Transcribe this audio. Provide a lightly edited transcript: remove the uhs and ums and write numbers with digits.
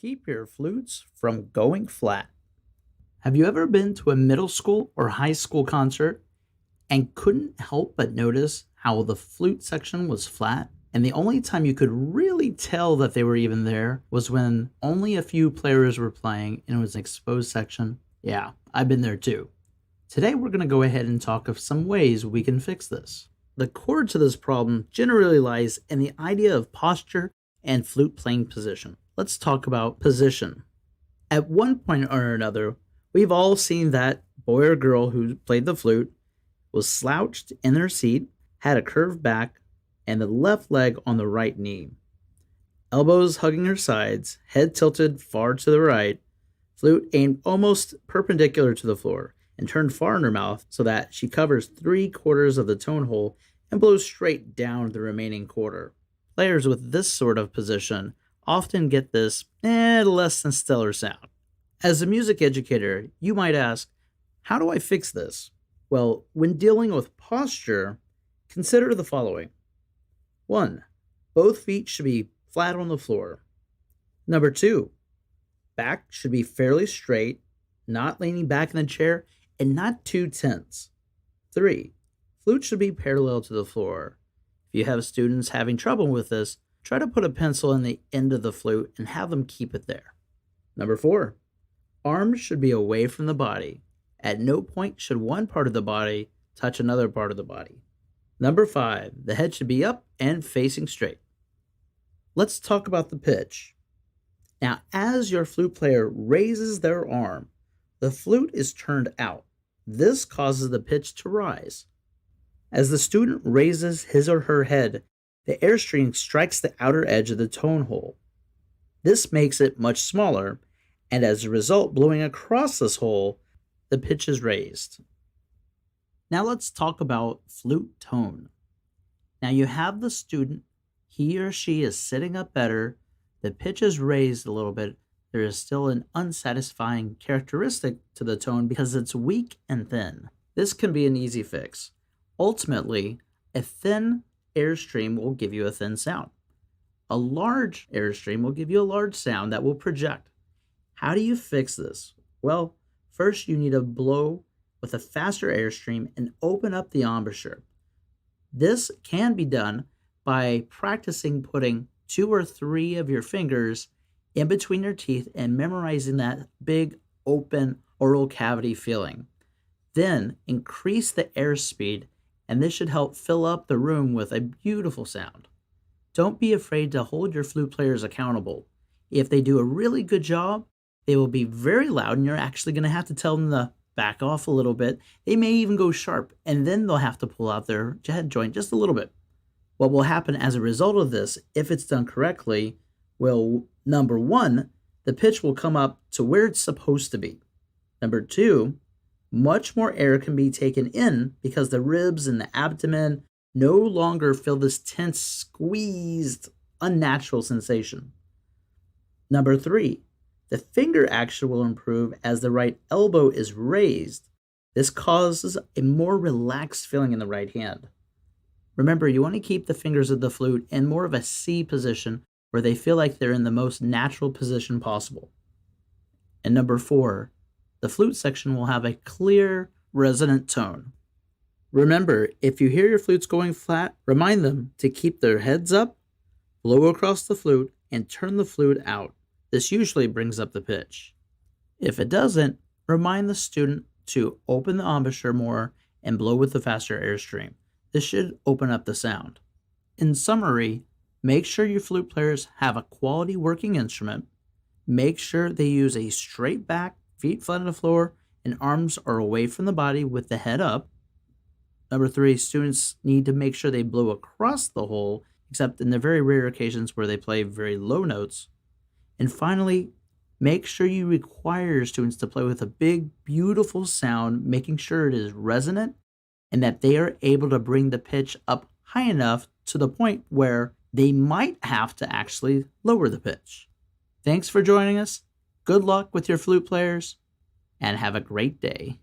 Keep your flutes from going flat. Have you ever been to a middle school or high school concert and couldn't help but notice how the flute section was flat? And the only time you could really tell that they were even there was when only a few players were playing and it was an exposed section. Yeah, I've been there too. Today we're going to go ahead and talk of some ways we can fix this. The core to this problem generally lies in the idea of posture and flute playing position. Let's talk about position. At one point or another, we've all seen that boy or girl who played the flute was slouched in their seat, had a curved back, and the left leg on the right knee. Elbows hugging her sides, head tilted far to the right, flute aimed almost perpendicular to the floor, and turned far in her mouth so that she covers 3/4 of the tone hole and blows straight down the remaining quarter. Players with this sort of position often get this less than stellar sound. As a music educator, you might ask, how do I fix this? Well, when dealing with posture, consider the following. 1. Both feet should be flat on the floor. Number 2. Back should be fairly straight, not leaning back in the chair, and not too tense. 3. Flute should be parallel to the floor. If you have students having trouble with this, try to put a pencil in the end of the flute and have them keep it there. Number 4. Arms should be away from the body. At no point should one part of the body touch another part of the body. Number 5. The head should be up and facing straight. Let's talk about the pitch. Now, as your flute player raises their arm, the flute is turned out. This causes the pitch to rise. As the student raises his or her head, the airstream strikes the outer edge of the tone hole. This makes it much smaller, and as a result, blowing across this hole, the pitch is raised. Now let's talk about flute tone. Now you have the student, he or she is sitting up better, the pitch is raised a little bit. There is still an unsatisfying characteristic to the tone because it's weak and thin. This can be an easy fix. Ultimately, a thin airstream will give you a thin sound. A large airstream will give you a large sound that will project. How do you fix this? Well, first you need to blow with a faster airstream and open up the embouchure. This can be done by practicing putting 2 or 3 of your fingers in between your teeth and memorizing that big open oral cavity feeling. Then increase the airspeed, and this should help fill up the room with a beautiful sound. Don't be afraid to hold your flute players accountable. If they do a really good job, they will be very loud, and you're actually going to have to tell them to back off a little bit. They may even go sharp, and then they'll have to pull out their head joint just a little bit. What will happen as a result of this, if it's done correctly, will, number 1, the pitch will come up to where it's supposed to be. Number 2, much more air can be taken in because the ribs and the abdomen no longer feel this tense, squeezed, unnatural sensation. Number 3, the finger action will improve as the right elbow is raised. This causes a more relaxed feeling in the right hand. Remember, you want to keep the fingers of the flute in more of a C position where they feel like they're in the most natural position possible. And number 4, the flute section will have a clear, resonant tone. Remember, if you hear your flutes going flat, remind them to keep their heads up, blow across the flute, and turn the flute out. This usually brings up the pitch. If it doesn't, remind the student to open the embouchure more and blow with the faster airstream. This should open up the sound. In summary, make sure your flute players have a quality working instrument. Make sure they use a straight back, feet flat on the floor, and arms are away from the body with the head up. Number 3, students need to make sure they blow across the hole, except in the very rare occasions where they play very low notes. And finally, make sure you require your students to play with a big, beautiful sound, making sure it is resonant and that they are able to bring the pitch up high enough to the point where they might have to actually lower the pitch. Thanks for joining us. Good luck with your flute players, and have a great day.